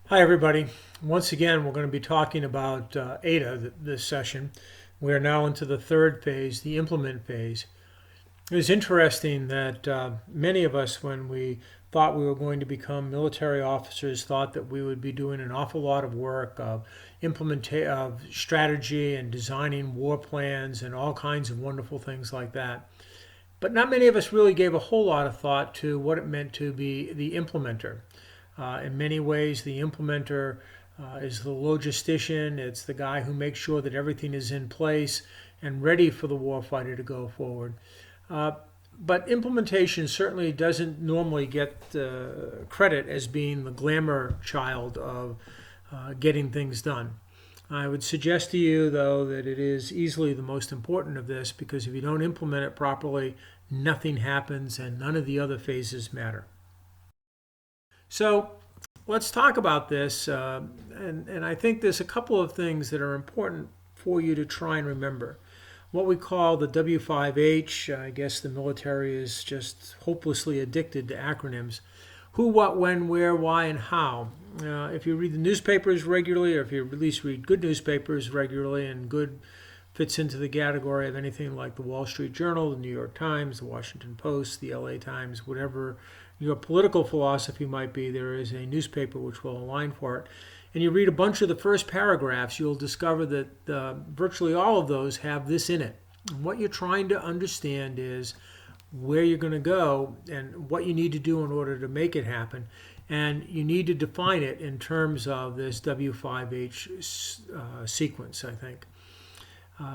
Hi, everybody. Once again, we're going to be talking about ADA this session. We are now into the third phase, the implement phase. It was interesting that many of us, when we thought we were going to become military officers, thought that we would be doing an awful lot of work of of strategy and designing war plans and all kinds of wonderful things like that. But not many of us really gave a whole lot of thought to what it meant to be the implementer. In many ways, the implementer is the logistician. It's the guy who makes sure that everything is in place and ready for the warfighter to go forward. Uh, but implementation certainly doesn't normally get credit as being the glamour child of getting things done. I would suggest to you, though, that it is easily the most important of this because if you don't implement it properly, nothing happens and none of the other phases matter. So let's talk about this. And I think there's a couple of things that are important for you to try and remember. What we call the W5H, I guess the military is just hopelessly addicted to acronyms. Who, what, when, where, why, and how. If you read the newspapers regularly, or if you at least read good newspapers regularly, and good fits into the category of anything like the Wall Street Journal, the New York Times, the Washington Post, the LA Times, whatever your political philosophy might be, there is a newspaper which will align for it. And you read a bunch of the first paragraphs, you'll discover that virtually all of those have this in it. And what you're trying to understand is where you're going to go and what you need to do in order to make it happen. And you need to define it in terms of this W5H sequence, I think.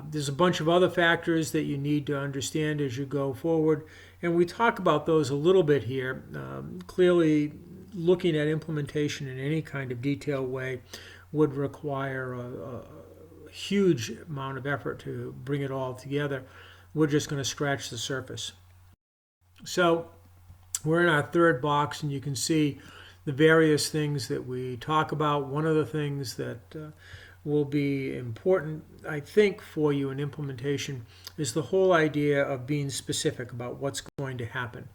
There's a bunch of other factors that you need to understand as you go forward, and we talk about those a little bit here. Clearly, looking at implementation in any kind of detailed way would require a huge amount of effort to bring it all together. We're just going to scratch the surface. So we're in our third box, and you can see the various things that we talk about. One of the things that will be important, I think, for you in implementation is the whole idea of being specific about what's going to happen.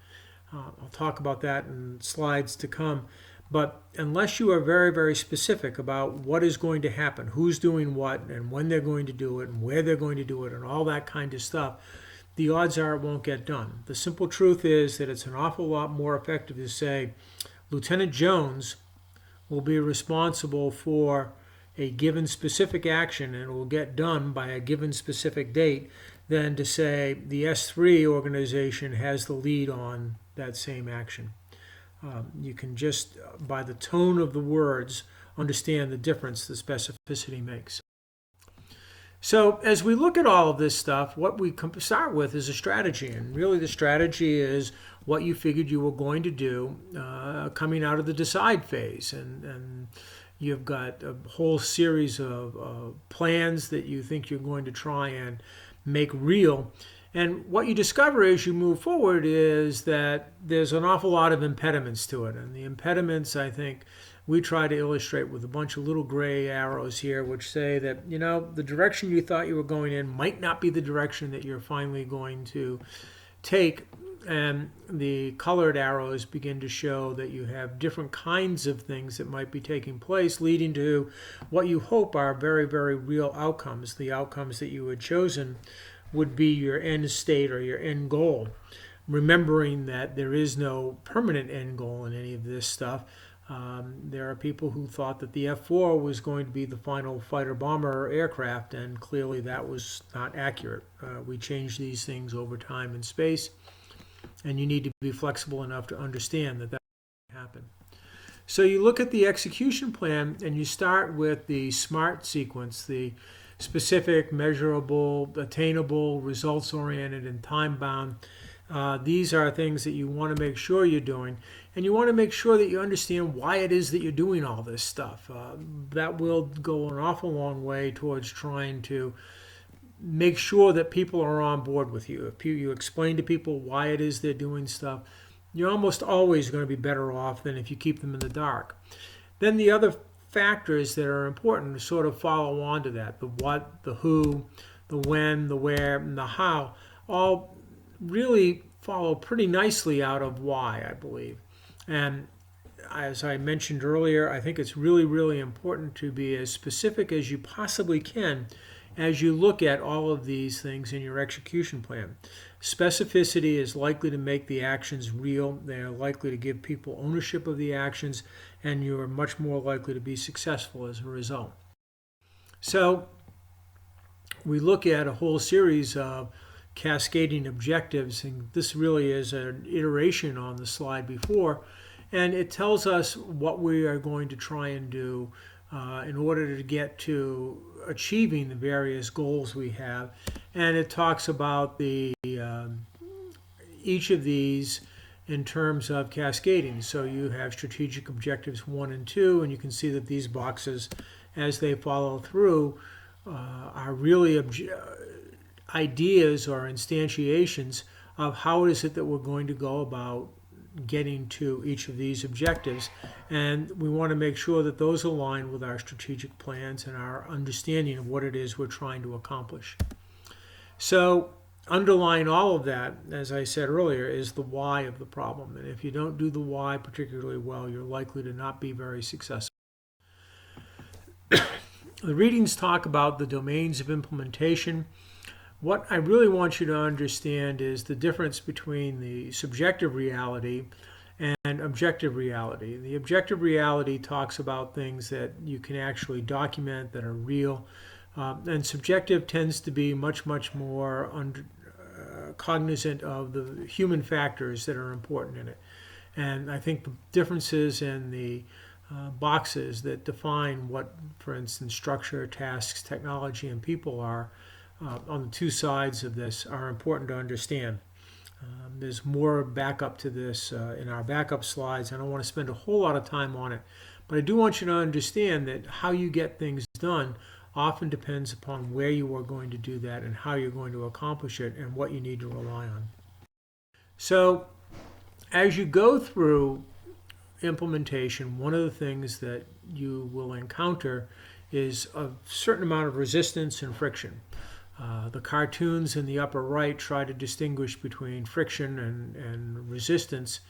I'll talk about that in slides to come. But unless you are very, very specific about what is going to happen, who's doing what, and when they're going to do it, and where they're going to do it, and all that kind of stuff, the odds are it won't get done. The simple truth is that it's an awful lot more effective to say, Lieutenant Jones will be responsible for a given specific action and it will get done by a given specific date than to say the S3 organization has the lead on that same action. You can just, by the tone of the words, understand the difference the specificity makes. So as we look at all of this stuff, what we start with is a strategy. And really the strategy is what you figured you were going to do coming out of the decide phase. And you've got a whole series of plans that you think you're going to try and make real. And what you discover as you move forward is that there's an awful lot of impediments to it. And the impediments, I think, we try to illustrate with a bunch of little gray arrows here, which say that, you know, the direction you thought you were going in might not be the direction that you're finally going to take. And the colored arrows begin to show that you have different kinds of things that might be taking place, leading to what you hope are very, very real outcomes. The outcomes that you had chosen would be your end state or your end goal. Remembering that there is no permanent end goal in any of this stuff. There are people who thought that the F-4 was going to be the final fighter-bomber aircraft, and clearly that was not accurate. We change these things over time and space, and you need to be flexible enough to understand that that can happen. So you look at the execution plan, and you start with the SMART sequence, the specific, measurable, attainable, results-oriented, and time-bound. These are things that you want to make sure you're doing, and you want to make sure that you understand why it is that you're doing all this stuff. That will go an awful long way towards trying to make sure that people are on board with you. If you explain to people why it is they're doing stuff, you're almost always going to be better off than if you keep them in the dark. Then the other factors that are important to sort of follow on to that, the what, the who, the when, the where, and the how, all really follow pretty nicely out of why, I believe. And as I mentioned earlier, I think it's really, really important to be as specific as you possibly can as you look at all of these things in your execution plan. Specificity is likely to make the actions real. They're likely to give people ownership of the actions, and you're much more likely to be successful as a result. So we look at a whole series of cascading objectives, and this really is an iteration on the slide before, and it tells us what we are going to try and do in order to get to achieving the various goals we have. And it talks about the each of these in terms of cascading. So you have strategic objectives 1 and 2, and you can see that these boxes, as they follow through, are really ideas or instantiations of how is it that we're going to go about getting to each of these objectives. And we want to make sure that those align with our strategic plans and our understanding of what it is we're trying to accomplish. So underlying all of that, as I said earlier, is the why of the problem. And if you don't do the why particularly well, you're likely to not be very successful. The readings talk about the domains of implementation. What I really want you to understand is the difference between the subjective reality and objective reality. The objective reality talks about things that you can actually document, that are real, and subjective tends to be much, much more cognizant of the human factors that are important in it. And I think the differences in the boxes that define what, for instance, structure, tasks, technology, and people are on the two sides of this are important to understand. There's more backup to this in our backup slides. I don't want to spend a whole lot of time on it, but I do want you to understand that how you get things done often depends upon where you are going to do that and how you're going to accomplish it and what you need to rely on. So as you go through implementation, one of the things that you will encounter is a certain amount of resistance and friction. The cartoons in the upper right try to distinguish between friction and resistance.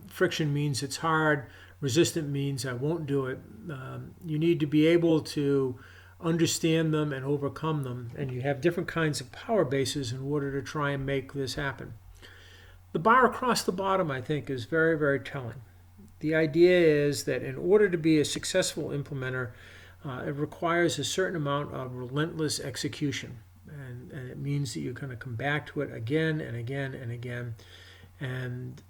Friction means it's hard. Resistant means I won't do it. You need to be able to understand them and overcome them, and you have different kinds of power bases in order to try and make this happen. The bar across the bottom, I think, is very, very telling. The idea is that in order to be a successful implementer, it requires a certain amount of relentless execution, and it means that you're going to come back to it again and again and again. And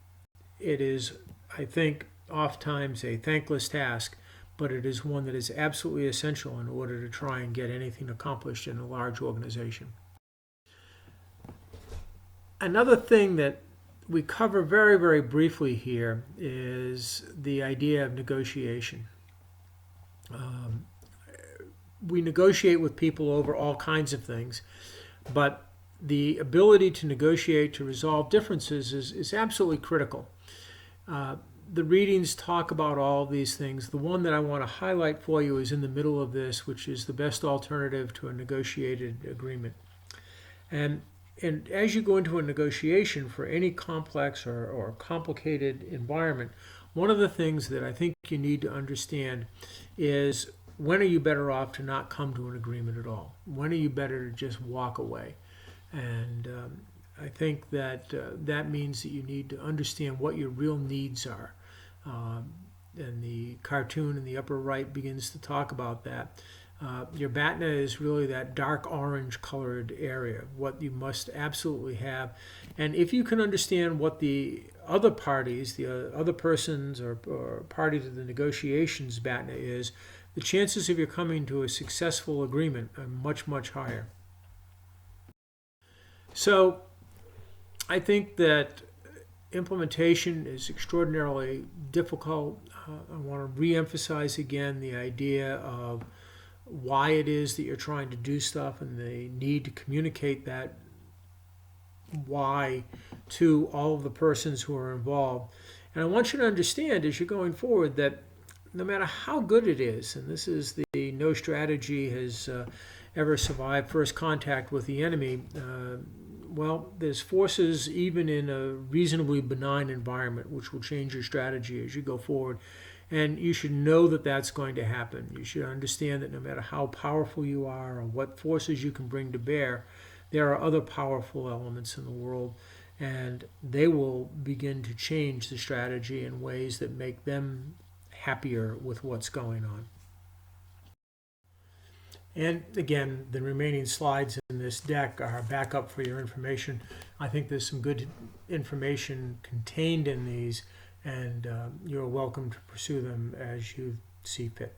it is, I think, oftentimes a thankless task, but it is one that is absolutely essential in order to try and get anything accomplished in a large organization. Another thing that we cover very, very briefly here is the idea of negotiation. We negotiate with people over all kinds of things, but the ability to negotiate to resolve differences is absolutely critical. The readings talk about all of these things. The one that I want to highlight for you is in the middle of this, which is the best alternative to a negotiated agreement. And as you go into a negotiation for any complex or complicated environment, one of the things that I think you need to understand is when are you better off to not come to an agreement at all? When are you better to just walk away? And I think that that means that you need to understand what your real needs are. And the cartoon in the upper right begins to talk about that. Your BATNA is really that dark orange colored area, what you must absolutely have. And if you can understand what the other parties, the other persons or party to the negotiations BATNA is, the chances of you coming to a successful agreement are much, much higher. So I think that implementation is extraordinarily difficult. I want to re-emphasize again the idea of why it is that you're trying to do stuff and the need to communicate that why to all of the persons who are involved. And I want you to understand as you're going forward that no matter how good it is, and this is the no strategy has ever survived first contact with the enemy, well, there's forces even in a reasonably benign environment which will change your strategy as you go forward. And you should know that that's going to happen. You should understand that no matter how powerful you are or what forces you can bring to bear, there are other powerful elements in the world, and they will begin to change the strategy in ways that make them happier with what's going on. And again, the remaining slides in this deck are backup for your information. I think there's some good information contained in these, and you're welcome to pursue them as you see fit.